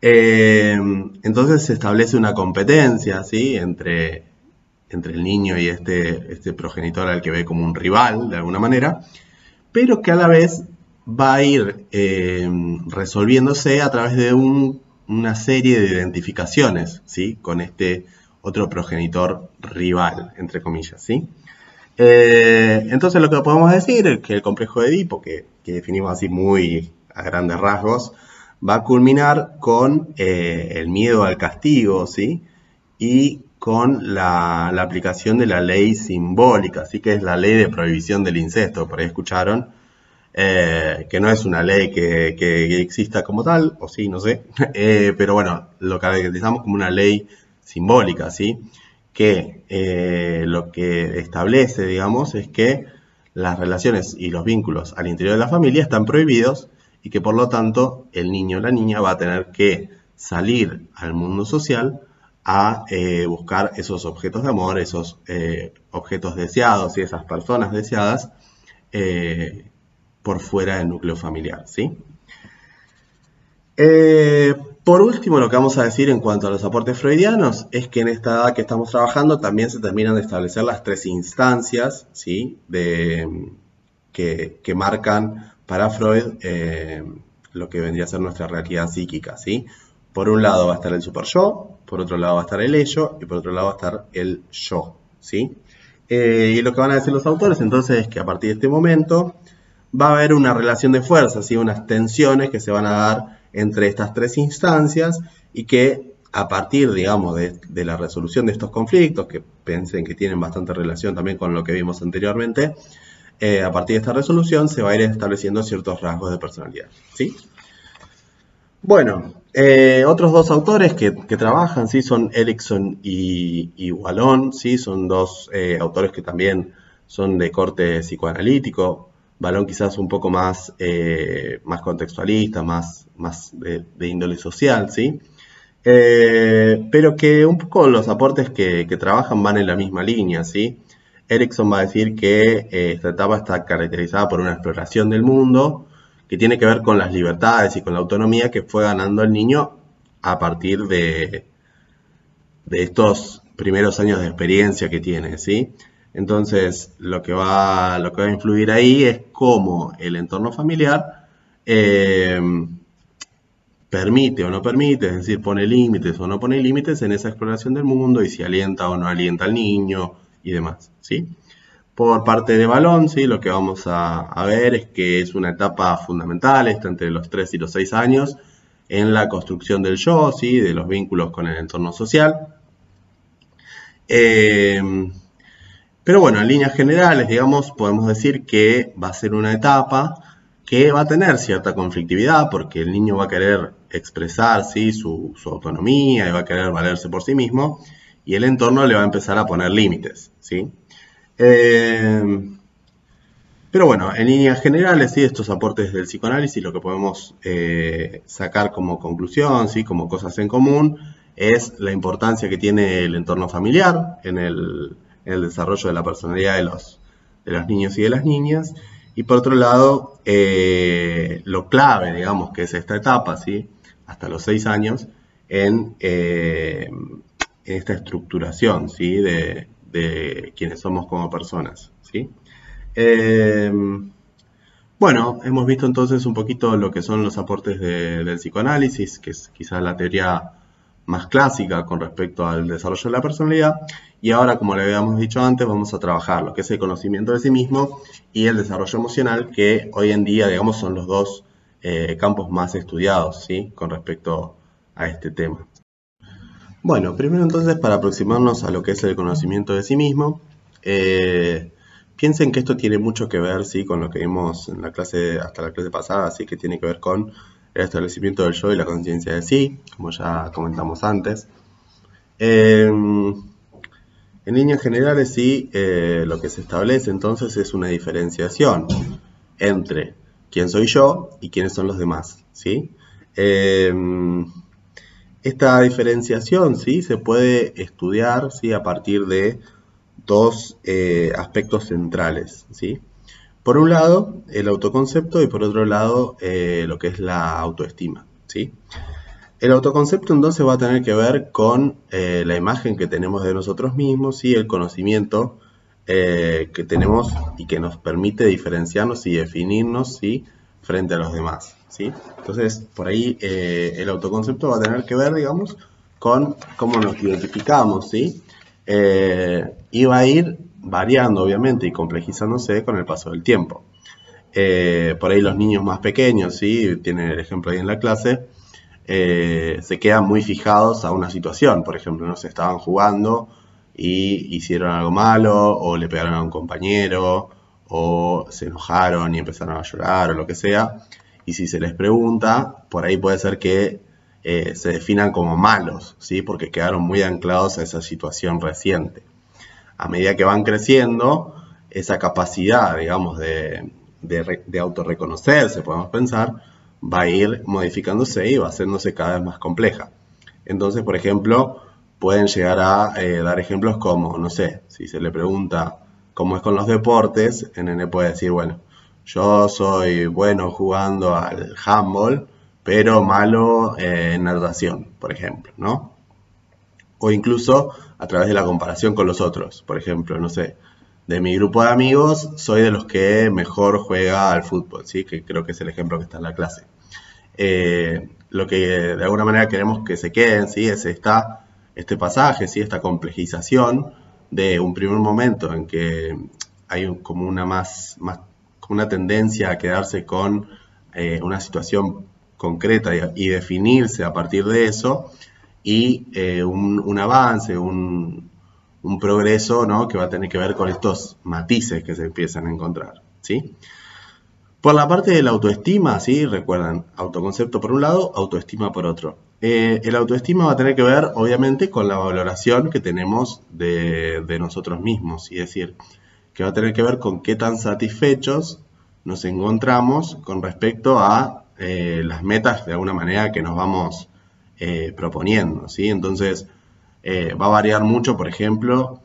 Entonces se establece una competencia, ¿sí? entre el niño y este progenitor al que ve como un rival, de alguna manera, pero que a la vez va a ir resolviéndose a través de una serie de identificaciones, ¿sí? Con este otro progenitor rival, entre comillas, ¿sí? Entonces lo que podemos decir es que el complejo de Edipo, que definimos así muy a grandes rasgos, va a culminar con el miedo al castigo, ¿sí? Y con la aplicación de la ley simbólica, ¿sí? Que es la ley de prohibición del incesto. Por ahí escucharon que no es una ley que exista como tal, o sí, no sé, pero bueno, lo caracterizamos como una ley simbólica, ¿sí? Que lo que establece, digamos, es que las relaciones y los vínculos al interior de la familia están prohibidos y que por lo tanto el niño o la niña va a tener que salir al mundo social a buscar esos objetos de amor, esos objetos deseados y esas personas deseadas por fuera del núcleo familiar, ¿sí? Por último, lo que vamos a decir en cuanto a los aportes freudianos es que en esta edad que estamos trabajando también se terminan de establecer las tres instancias, ¿sí? Que marcan para Freud lo que vendría a ser nuestra realidad psíquica, ¿sí? Por un lado va a estar el superyo, por otro lado va a estar el ello y por otro lado va a estar el yo, ¿sí? Y lo que van a decir los autores entonces es que a partir de este momento va a haber una relación de fuerzas, ¿sí? Unas tensiones que se van a dar entre estas tres instancias y que a partir, digamos, de la resolución de estos conflictos, que piensen que tienen bastante relación también con lo que vimos anteriormente, a partir de esta resolución se va a ir estableciendo ciertos rasgos de personalidad, ¿sí? Bueno, otros dos autores que trabajan, ¿sí? Son Erikson y Wallon, ¿sí? Son dos autores que también son de corte psicoanalítico. Wallon quizás un poco más contextualista, más de índole social, ¿sí? Pero que un poco los aportes que trabajan van en la misma línea, ¿sí? Erikson va a decir que esta etapa está caracterizada por una exploración del mundo que tiene que ver con las libertades y con la autonomía que fue ganando el niño a partir de estos primeros años de experiencia que tiene, ¿sí? Entonces, lo que va a influir ahí es cómo el entorno familiar permite o no permite, es decir, pone límites o no pone límites en esa exploración del mundo y si alienta o no alienta al niño y demás, ¿sí? Por parte de Wallon, ¿sí? Lo que vamos a ver es que es una etapa fundamental, está entre los 3 y los 6 años, en la construcción del yo, ¿sí? De los vínculos con el entorno social. Pero bueno, en líneas generales, digamos, podemos decir que va a ser una etapa que va a tener cierta conflictividad porque el niño va a querer expresar, ¿sí? su autonomía y va a querer valerse por sí mismo y el entorno le va a empezar a poner límites, ¿sí? Pero bueno, en líneas generales, ¿sí? Estos aportes del psicoanálisis, lo que podemos sacar como conclusión, ¿sí? Como cosas en común, es la importancia que tiene el entorno familiar en el desarrollo de la personalidad de los niños y de las niñas. Y por otro lado, lo clave, digamos, que es esta etapa, ¿sí? Hasta los 6 años, en esta estructuración, ¿sí? De quienes somos como personas, ¿sí? Bueno, hemos visto entonces un poquito lo que son los aportes del psicoanálisis, que es quizás la teoría más clásica con respecto al desarrollo de la personalidad. Y ahora, como le habíamos dicho antes, vamos a trabajar lo que es el conocimiento de sí mismo y el desarrollo emocional, que hoy en día, digamos, son los dos campos más estudiados, ¿sí? Con respecto a este tema. Bueno, primero entonces, para aproximarnos a lo que es el conocimiento de sí mismo, piensen que esto tiene mucho que ver, ¿sí? Con lo que vimos en la clase, hasta la clase pasada, así que tiene que ver con el establecimiento del yo y la conciencia de sí, como ya comentamos antes. En líneas generales, sí, lo que se establece entonces es una diferenciación entre quién soy yo y quiénes son los demás, ¿sí? Esta diferenciación, ¿sí? Se puede estudiar, ¿sí? A partir de dos aspectos centrales, ¿sí? Por un lado, el autoconcepto y por otro lado, lo que es la autoestima, ¿sí? El autoconcepto entonces va a tener que ver con la imagen que tenemos de nosotros mismos y el conocimiento que tenemos y que nos permite diferenciarnos y definirnos, ¿sí? Frente a los demás, ¿sí? Entonces, por ahí el autoconcepto va a tener que ver, digamos, con cómo nos identificamos, ¿sí? Y va a ir variando, obviamente, y complejizándose con el paso del tiempo. Por ahí los niños más pequeños, ¿sí? Tienen el ejemplo ahí en la clase, se quedan muy fijados a una situación. Por ejemplo, no se estaban jugando y hicieron algo malo, o le pegaron a un compañero, o se enojaron y empezaron a llorar, o lo que sea. Y si se les pregunta, por ahí puede ser que se definan como malos, ¿sí? Porque quedaron muy anclados a esa situación reciente. A medida que van creciendo, esa capacidad, digamos, de autorreconocerse, podemos pensar, va a ir modificándose y va haciéndose cada vez más compleja. Entonces, por ejemplo, pueden llegar a dar ejemplos como, no sé, si se le pregunta cómo es con los deportes, el nene puede decir, bueno, yo soy bueno jugando al handball, pero malo en natación, por ejemplo, ¿no? O incluso a través de la comparación con los otros. Por ejemplo, no sé, de mi grupo de amigos soy de los que mejor juega al fútbol, ¿sí? Que creo que es el ejemplo que está en la clase. Lo que de alguna manera queremos que se queden, ¿sí? Es este pasaje, ¿sí? Esta complejización de un primer momento en que hay como una tendencia a quedarse con una situación concreta y definirse a partir de eso, y un avance, un progreso, ¿no? Que va a tener que ver con estos matices que se empiezan a encontrar, ¿sí? Por la parte de la autoestima, ¿sí? Recuerdan, autoconcepto por un lado, autoestima por otro. El autoestima va a tener que ver, obviamente, con la valoración que tenemos de nosotros mismos, y es decir, que va a tener que ver con qué tan satisfechos nos encontramos con respecto a las metas, de alguna manera, que nos vamos proponiendo, ¿sí? Entonces, va a variar mucho, por ejemplo,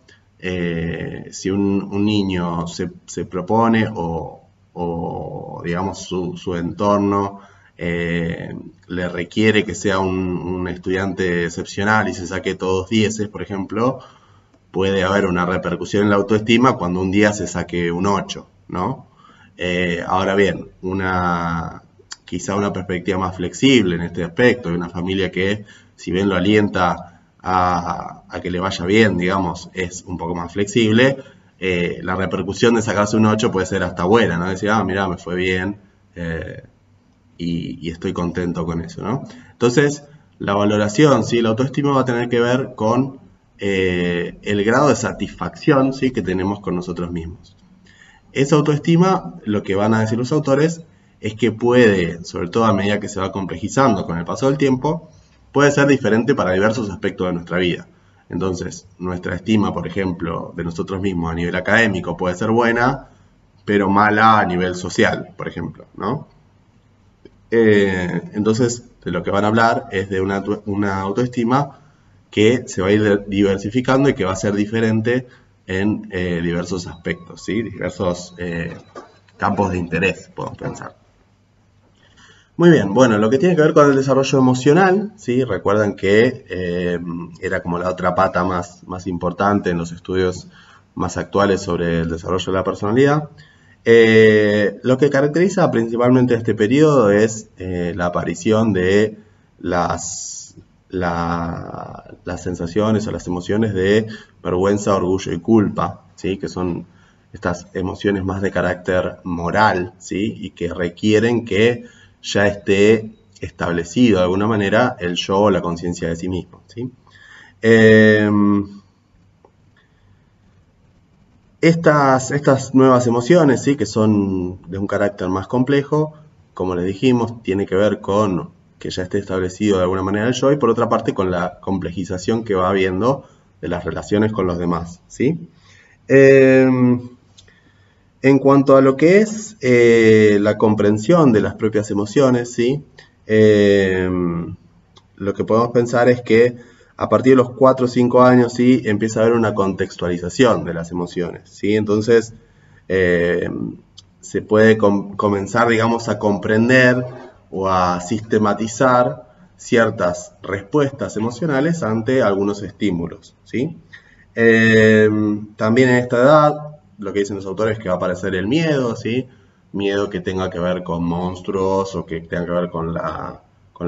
si un niño se propone o digamos, su entorno le requiere que sea un estudiante excepcional y se saque todos 10, por ejemplo, puede haber una repercusión en la autoestima cuando un día se saque un 8, ¿no? Ahora bien, quizá una perspectiva más flexible en este aspecto, de una familia que, si bien lo alienta a que le vaya bien, digamos, es un poco más flexible, la repercusión de sacarse un 8 puede ser hasta buena, ¿no? Decir, mirá, me fue bien y estoy contento con eso, ¿no? Entonces, la valoración, ¿sí? La autoestima va a tener que ver con el grado de satisfacción, ¿sí? Que tenemos con nosotros mismos. Esa autoestima, lo que van a decir los autores, es que puede, sobre todo a medida que se va complejizando con el paso del tiempo, puede ser diferente para diversos aspectos de nuestra vida. Entonces, nuestra estima, por ejemplo, de nosotros mismos a nivel académico puede ser buena, pero mala a nivel social, por ejemplo, ¿no? Entonces, de lo que van a hablar es de una autoestima que se va a ir diversificando y que va a ser diferente en diversos aspectos, ¿sí? Diversos campos de interés, podemos pensar. Muy bien, bueno, lo que tiene que ver con el desarrollo emocional, ¿sí? Recuerdan que era como la otra pata más importante en los estudios más actuales sobre el desarrollo de la personalidad. Lo que caracteriza principalmente este periodo es la aparición de las las sensaciones o las emociones de vergüenza, orgullo y culpa, ¿sí? Que son estas emociones más de carácter moral, ¿sí? Y que requieren que ya esté establecido de alguna manera el yo o la conciencia de sí mismo, ¿sí? Estas nuevas emociones, ¿sí? Que son de un carácter más complejo, como les dijimos, tiene que ver con que ya esté establecido de alguna manera el yo, y por otra parte con la complejización que va habiendo de las relaciones con los demás, ¿sí? En cuanto a lo que es la comprensión de las propias emociones, ¿sí? Lo que podemos pensar es que a partir de los 4 o 5 años, ¿sí? Empieza a haber una contextualización de las emociones, ¿sí? Entonces, se puede comenzar, digamos, a comprender o a sistematizar ciertas respuestas emocionales ante algunos estímulos, ¿sí? También en esta edad, lo que dicen los autores es que va a aparecer el miedo, ¿sí? Miedo que tenga que ver con monstruos o que tenga que ver con la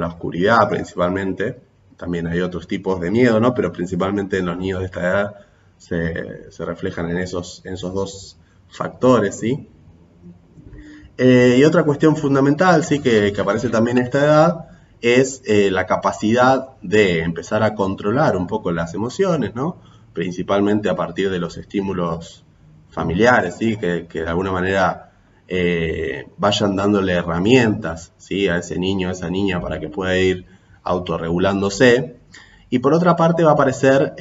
oscuridad principalmente. También hay otros tipos de miedo, ¿no? Pero principalmente en los niños de esta edad se reflejan en esos dos factores, ¿sí? Y otra cuestión fundamental, ¿sí? Que aparece también en esta edad es la capacidad de empezar a controlar un poco las emociones, ¿no? Principalmente a partir de los estímulos familiares, ¿sí? Que de alguna manera vayan dándole herramientas, ¿sí? A ese niño, a esa niña, para que pueda ir autorregulándose. Y por otra parte va a aparecer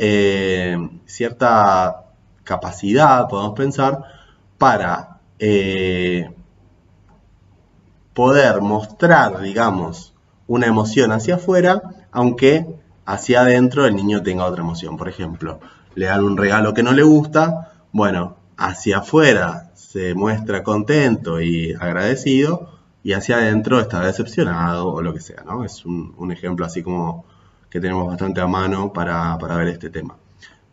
cierta capacidad, podemos pensar, para poder mostrar, digamos, una emoción hacia afuera, aunque hacia adentro el niño tenga otra emoción. Por ejemplo, le dan un regalo que no le gusta, bueno, hacia afuera se muestra contento y agradecido, y hacia adentro está decepcionado o lo que sea, ¿no? Es un ejemplo así como que tenemos bastante a mano para ver este tema.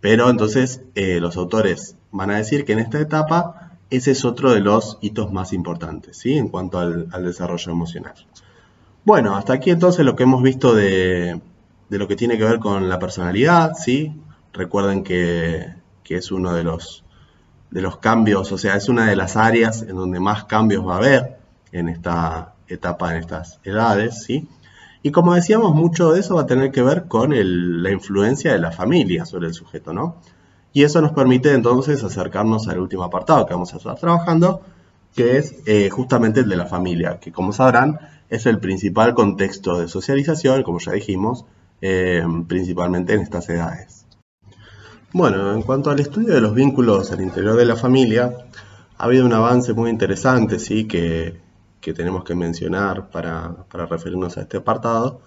Pero entonces los autores van a decir que en esta etapa ese es otro de los hitos más importantes, ¿sí? En cuanto al desarrollo emocional. Bueno, hasta aquí entonces lo que hemos visto de lo que tiene que ver con la personalidad, ¿sí? Recuerden que es uno de los cambios, o sea, es una de las áreas en donde más cambios va a haber en esta etapa, en estas edades, ¿sí? Y como decíamos, mucho de eso va a tener que ver con la influencia de la familia sobre el sujeto, ¿no? Y eso nos permite entonces acercarnos al último apartado que vamos a estar trabajando, que es justamente el de la familia, que como sabrán es el principal contexto de socialización, como ya dijimos, principalmente en estas edades. Bueno, en cuanto al estudio de los vínculos al interior de la familia, ha habido un avance muy interesante, ¿sí? que tenemos que mencionar para referirnos a este apartado,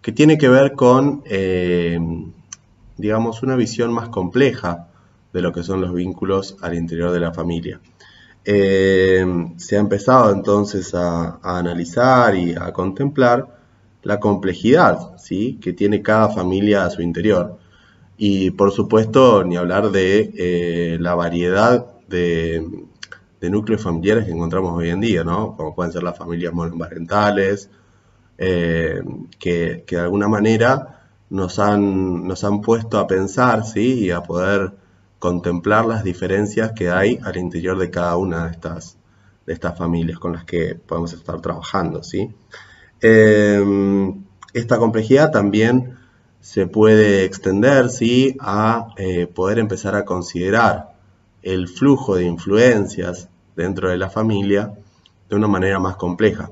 que tiene que ver con, digamos, una visión más compleja de lo que son los vínculos al interior de la familia. Se ha empezado entonces a analizar y a contemplar la complejidad, ¿sí? que tiene cada familia a su interior. Y por supuesto, ni hablar de la variedad de núcleos familiares que encontramos hoy en día, ¿no? Como pueden ser las familias monoparentales, que de alguna manera nos han puesto a pensar, ¿sí? Y a poder contemplar las diferencias que hay al interior de cada una de estas familias con las que podemos estar trabajando, ¿sí? Esta complejidad también se puede extender, ¿sí? A poder empezar a considerar el flujo de influencias dentro de la familia de una manera más compleja.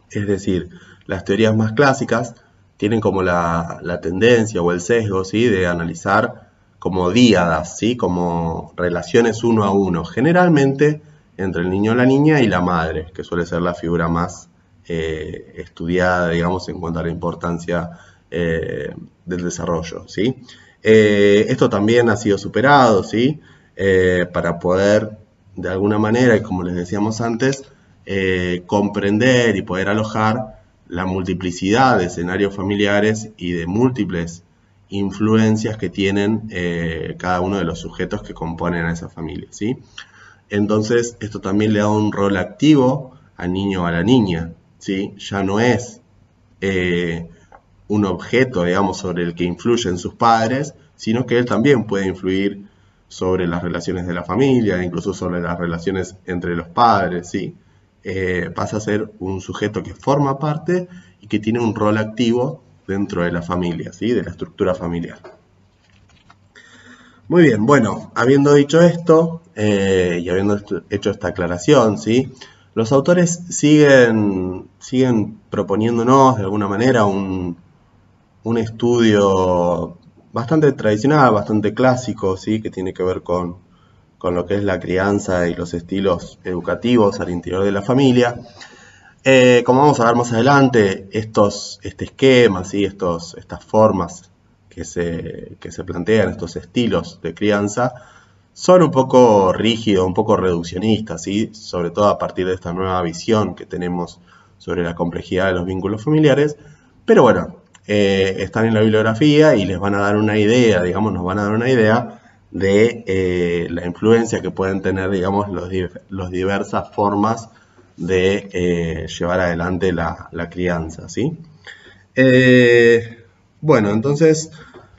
Es decir, las teorías más clásicas tienen como la tendencia o el sesgo, ¿sí? de analizar como díadas, ¿sí? como relaciones uno a uno, generalmente entre el niño, la niña y la madre, que suele ser la figura más estudiada, digamos, en cuanto a la importancia del desarrollo, ¿sí? Esto también ha sido superado, ¿sí? Para poder, de alguna manera, y como les decíamos antes, comprender y poder alojar la multiplicidad de escenarios familiares y de múltiples influencias que tienen cada uno de los sujetos que componen a esa familia, ¿sí? Entonces, esto también le da un rol activo al niño o a la niña, ¿sí? Ya no es un objeto, digamos, sobre el que influyen sus padres, sino que él también puede influir sobre las relaciones de la familia, incluso sobre las relaciones entre los padres, ¿sí? Pasa a ser un sujeto que forma parte y que tiene un rol activo dentro de la familia, ¿sí? De la estructura familiar. Muy bien, bueno, habiendo dicho esto y habiendo hecho esta aclaración, ¿sí? Los autores siguen proponiéndonos de alguna manera un estudio bastante tradicional, bastante clásico, ¿sí? Que tiene que ver con lo que es la crianza y los estilos educativos al interior de la familia. Como vamos a ver más adelante, este esquema, ¿sí? Estas formas que se plantean, estos estilos de crianza, son un poco rígidos, un poco reduccionistas, ¿sí? Sobre todo a partir de esta nueva visión que tenemos sobre la complejidad de los vínculos familiares. Pero bueno, están en la bibliografía y les van a dar una idea, digamos, nos van a dar una idea de la influencia que pueden tener, digamos, las diversas formas de llevar adelante la crianza, ¿sí? Bueno, entonces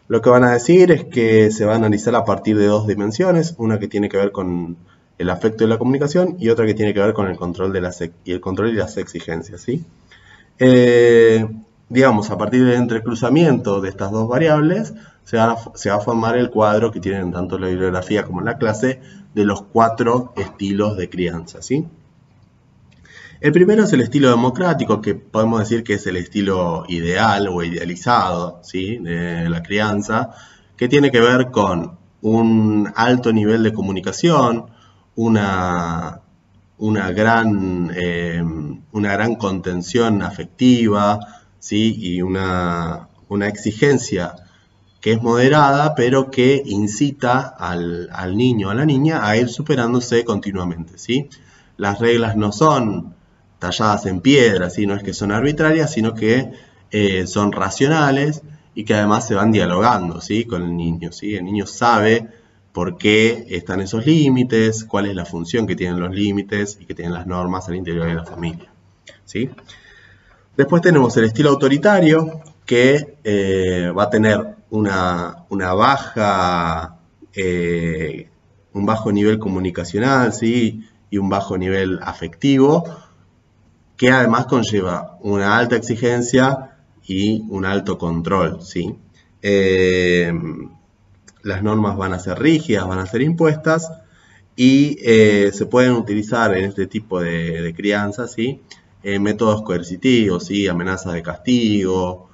lo que van a decir es que se va a analizar a partir de dos dimensiones, una que tiene que ver con el afecto y la comunicación y otra que tiene que ver con el control y las exigencias, ¿sí? Digamos, a partir del entrecruzamiento de estas dos variables se va a formar el cuadro que tienen tanto la bibliografía como en la clase de los 4 estilos de crianza, ¿sí? El primero es el estilo democrático, que podemos decir que es el estilo ideal o idealizado, ¿sí? De la crianza, que tiene que ver con un alto nivel de comunicación, una gran contención afectiva, ¿sí? Y una exigencia que es moderada, pero que incita al niño o a la niña a ir superándose continuamente, ¿sí? Las reglas no son talladas en piedra, ¿sí? No es que son arbitrarias, sino que son racionales y que además se van dialogando, ¿sí? Con el niño, ¿sí? El niño sabe por qué están esos límites, cuál es la función que tienen los límites y que tienen las normas al interior de la familia, ¿sí? Después tenemos el estilo autoritario, que va a tener un bajo nivel comunicacional, ¿sí? Y un bajo nivel afectivo, que además conlleva una alta exigencia y un alto control, ¿sí? Las normas van a ser rígidas, van a ser impuestas y se pueden utilizar en este tipo de crianza, ¿sí? Métodos coercitivos, ¿sí? Amenazas de castigo,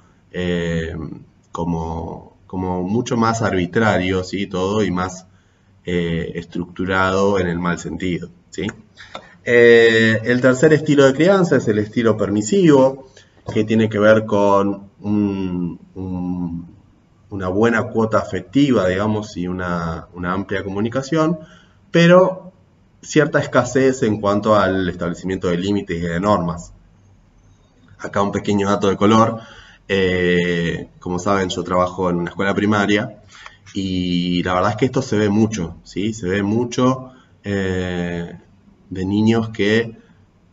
como mucho más arbitrario, ¿sí? Todo y más estructurado en el mal sentido, ¿sí? El tercer estilo de crianza es el estilo permisivo, que tiene que ver con una buena cuota afectiva, digamos, y una amplia comunicación, pero cierta escasez en cuanto al establecimiento de límites y de normas. Acá un pequeño dato de color. Como saben, yo trabajo en una escuela primaria y la verdad es que esto se ve mucho, ¿sí? Se ve mucho de niños que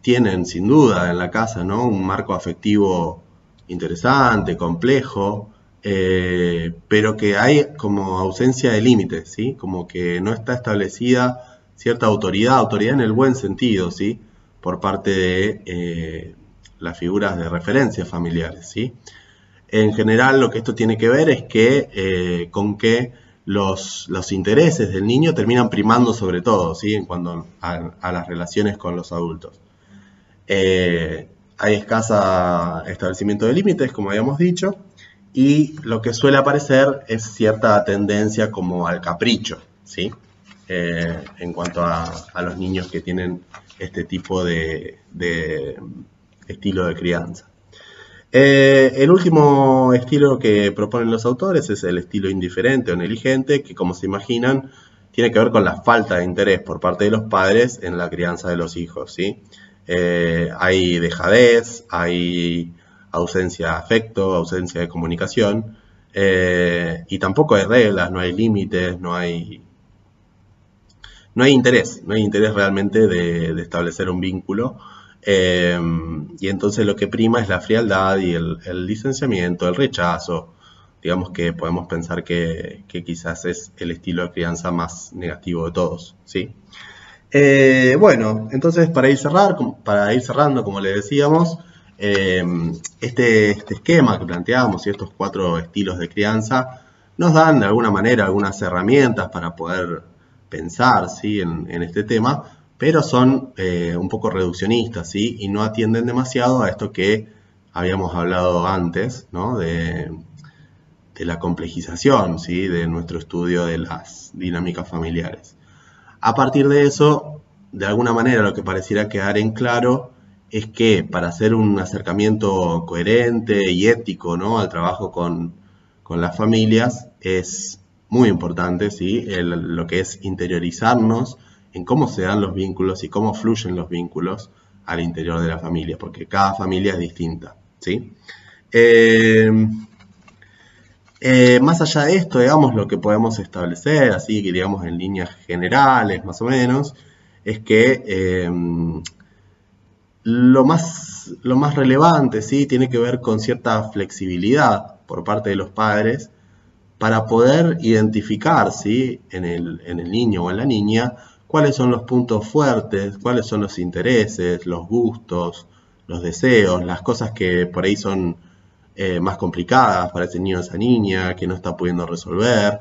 tienen sin duda en la casa, ¿no? Un marco afectivo interesante, complejo, pero que hay como ausencia de límites, ¿sí? Como que no está establecida cierta autoridad en el buen sentido, ¿sí? Por parte de las figuras de referencia familiares, ¿sí? En general lo que esto tiene que ver es que con que los intereses del niño terminan primando sobre todo, ¿sí? En cuanto a las relaciones con los adultos. Hay escasa establecimiento de límites, como habíamos dicho, y lo que suele aparecer es cierta tendencia como al capricho, ¿sí? En cuanto a los niños que tienen este tipo de estilo de crianza. El último estilo que proponen los autores es el estilo indiferente o negligente, que como se imaginan tiene que ver con la falta de interés por parte de los padres en la crianza de los hijos, ¿sí? Hay dejadez, hay ausencia de afecto, ausencia de comunicación, y tampoco hay reglas, no hay límites, no hay interés realmente de establecer un vínculo. Y entonces lo que prima es la frialdad y el distanciamiento, el rechazo. Digamos que podemos pensar que quizás es el estilo de crianza más negativo de todos, ¿sí? Bueno, entonces para ir cerrando, como le decíamos, este esquema que planteamos y estos 4 estilos de crianza nos dan de alguna manera algunas herramientas para poder pensar, ¿sí? en este tema, pero son un poco reduccionistas, ¿sí? Y no atienden demasiado a esto que habíamos hablado antes, ¿no? De la complejización, ¿sí? De nuestro estudio de las dinámicas familiares. A partir de eso, de alguna manera lo que pareciera quedar en claro es que para hacer un acercamiento coherente y ético, ¿no? al trabajo con las familias es muy importante, ¿sí? Lo que es interiorizarnos en cómo se dan los vínculos y cómo fluyen los vínculos al interior de la familia, porque cada familia es distinta, ¿sí? Más allá de esto, digamos, lo que podemos establecer, así que digamos en líneas generales más o menos, es que lo más relevante, ¿sí? Tiene que ver con cierta flexibilidad por parte de los padres para poder identificar, ¿sí? en el niño o en la niña cuáles son los puntos fuertes, cuáles son los intereses, los gustos, los deseos, las cosas que por ahí son más complicadas para ese niño o esa niña, que no está pudiendo resolver.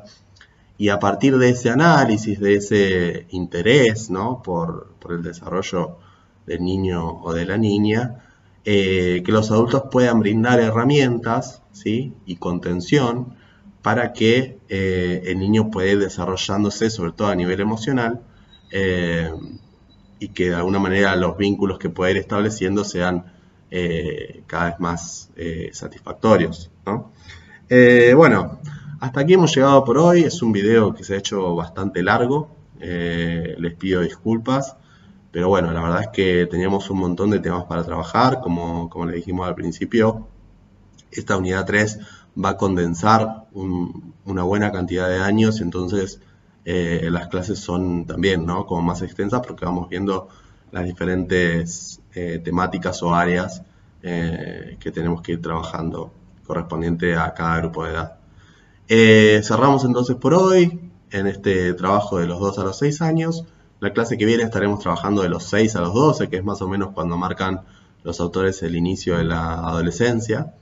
Y a partir de ese análisis, de ese interés, ¿no? por el desarrollo del niño o de la niña, que los adultos puedan brindar herramientas, ¿sí? y contención para que el niño pueda ir desarrollándose, sobre todo a nivel emocional, y que de alguna manera los vínculos que pueda ir estableciendo sean cada vez más satisfactorios, ¿no? Bueno, hasta aquí hemos llegado por hoy. Es un video que se ha hecho bastante largo. Les pido disculpas. Pero bueno, la verdad es que teníamos un montón de temas para trabajar. Como le dijimos al principio, esta unidad 3 va a condensar una buena cantidad de años. Entonces las clases son también, ¿no? como más extensas porque vamos viendo las diferentes temáticas o áreas que tenemos que ir trabajando correspondiente a cada grupo de edad. Cerramos entonces por hoy en este trabajo de los 2 a los 6 años. La clase que viene estaremos trabajando de los 6 a los 12, que es más o menos cuando marcan los autores el inicio de la adolescencia.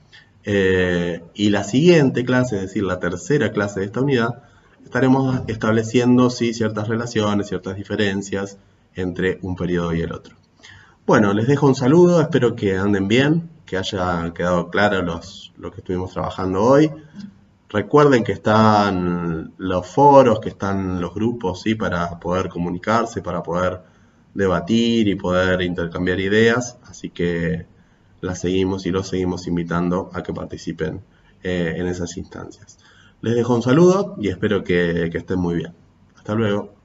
Y la siguiente clase, es decir, la tercera clase de esta unidad, estaremos estableciendo sí, ciertas relaciones, ciertas diferencias entre un periodo y el otro. Bueno, les dejo un saludo, espero que anden bien, que haya quedado claro lo que estuvimos trabajando hoy. Recuerden que están los foros, que están los grupos, ¿sí? para poder comunicarse, para poder debatir y poder intercambiar ideas. Así que las seguimos y los seguimos invitando a que participen en esas instancias. Les dejo un saludo y espero que estén muy bien. Hasta luego.